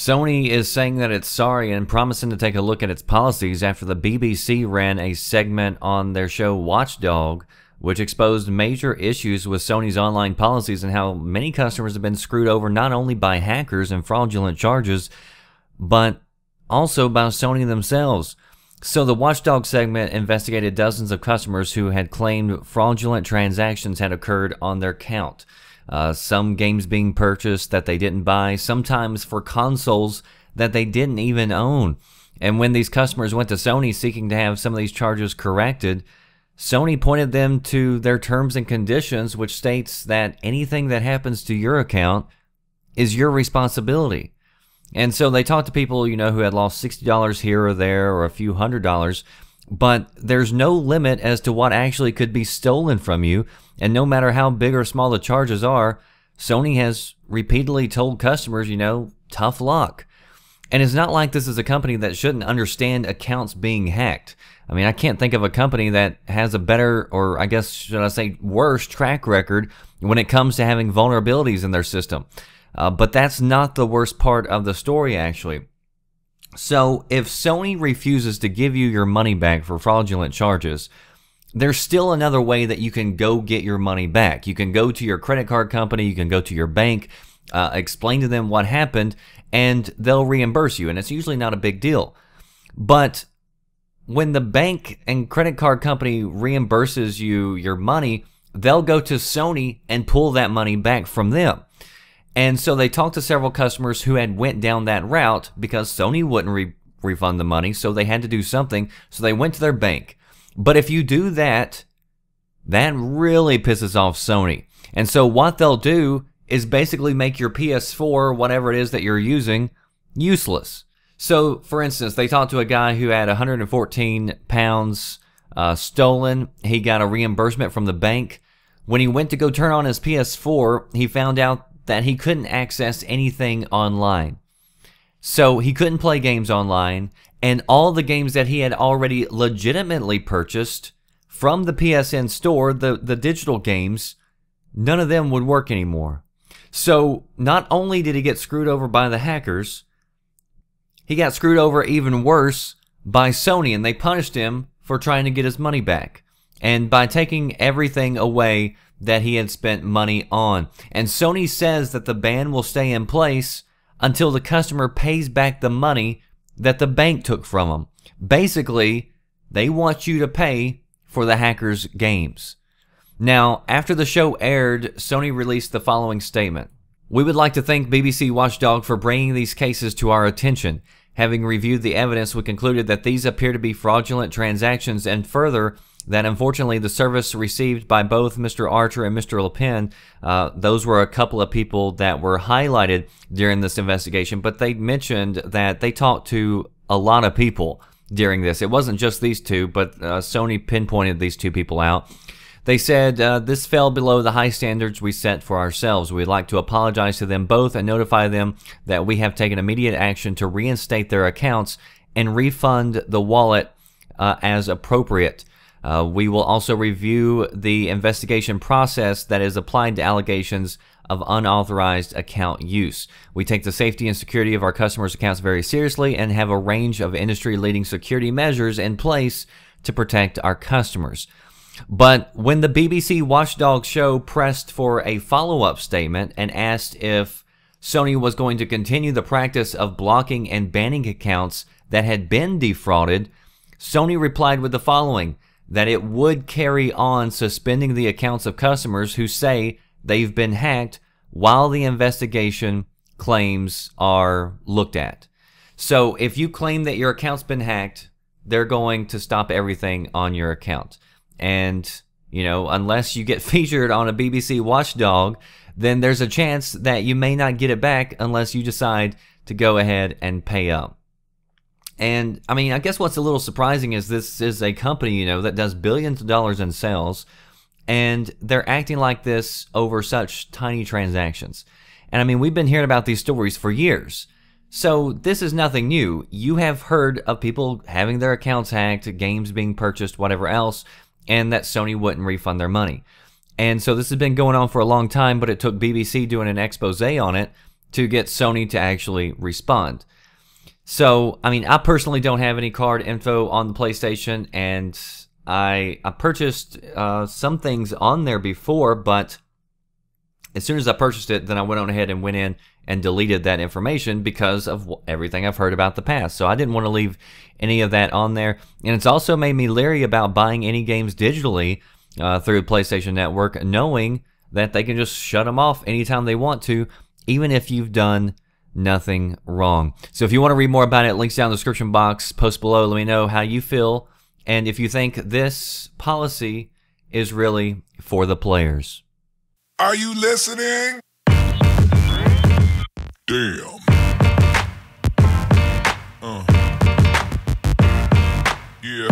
Sony is saying that it's sorry and promising to take a look at its policies after the BBC ran a segment on their show Watchdog, which exposed major issues with Sony's online policies and how many customers have been screwed over not only by hackers and fraudulent charges, but also by Sony themselves. So the Watchdog segment investigated dozens of customers who had claimed fraudulent transactions had occurred on their account. Some games being purchased that they didn't buy, sometimes for consoles that they didn't even own. And when these customers went to Sony seeking to have some of these charges corrected, Sony pointed them to their terms and conditions, which states that anything that happens to your account is your responsibility. And so they talked to people, who had lost $60 here or there or a few $100s, but there's no limit as to what actually could be stolen from you. And no matter how big or small the charges are, Sony has repeatedly told customers, tough luck. And it's not like this is a company that shouldn't understand accounts being hacked. I mean, I can't think of a company that has a better, or I guess, should I say, worse track record when it comes to having vulnerabilities in their system. But that's not the worst part of the story, actually. So if Sony refuses to give you your money back for fraudulent charges, there's still another way that you can go get your money back. You can go to your credit card company, you can go to your bank, explain to them what happened, and they'll reimburse you, and it's usually not a big deal. But when the bank and credit card company reimburses you your money, they'll go to Sony and pull that money back from them. And so they talked to several customers who had went down that route because Sony wouldn't refund the money, so they had to do something, so they went to their bank. But if you do that, that really pisses off Sony. And so what they'll do is basically make your PS4, whatever it is that you're using, useless. So, for instance, they talked to a guy who had 114 pounds stolen. He got a reimbursement from the bank. When he went to go turn on his PS4, he found out that he couldn't access anything online. So he couldn't play games online, and all the games that he had already legitimately purchased from the PSN store, the digital games, none of them would work anymore. So not only did he get screwed over by the hackers, he got screwed over even worse by Sony, and they punished him for trying to get his money back, and by taking everything away that he had spent money on. And Sony says that the ban will stay in place until the customer pays back the money that the bank took from them. Basically, they want you to pay for the hackers' games. Now, after the show aired, Sony released the following statement. "We would like to thank BBC Watchdog for bringing these cases to our attention. Having reviewed the evidence, we concluded that these appear to be fraudulent transactions, and further, that unfortunately the service received by both Mr. Archer and Mr. LePen, those were a couple of people that were highlighted during this investigation, but they mentioned that they talked to a lot of people during this. It wasn't just these two, but Sony pinpointed these two people out. They said, this fell below the high standards we set for ourselves. We'd like to apologize to them both and notify them that we have taken immediate action to reinstate their accounts and refund the wallet as appropriate. We will also review the investigation process that is applied to allegations of unauthorized account use. We take the safety and security of our customers' accounts very seriously and have a range of industry-leading security measures in place to protect our customers." But when the BBC Watchdog show pressed for a follow-up statement and asked if Sony was going to continue the practice of blocking and banning accounts that had been defrauded, Sony replied with the following: that it would carry on suspending the accounts of customers who say they've been hacked while the investigation claims are looked at. So if you claim that your account's been hacked, they're going to stop everything on your account. And, unless you get featured on a BBC Watchdog, then there's a chance that you may not get it back unless you decide to go ahead and pay up. And, I mean, I guess what's a little surprising is this is a company, that does billions of dollars in sales, and they're acting like this over such tiny transactions. And, I mean, we've been hearing about these stories for years. So this is nothing new. You have heard of people having their accounts hacked, games being purchased, whatever else, and that Sony wouldn't refund their money. And so this has been going on for a long time, but it took BBC doing an expose on it to get Sony to actually respond. So, I mean, I personally don't have any card info on the PlayStation, and I purchased some things on there before, but as soon as I purchased it, then I went on ahead and went in and deleted that information because of everything I've heard about the past. So I didn't want to leave any of that on there. And it's also made me leery about buying any games digitally through PlayStation Network, knowing that they can just shut them off anytime they want to, even if you've done nothing wrong. So if you want to read more about it, links down in the description box, post below, let me know how you feel, and if you think this policy is really for the players. Are you listening? Damn. Yeah.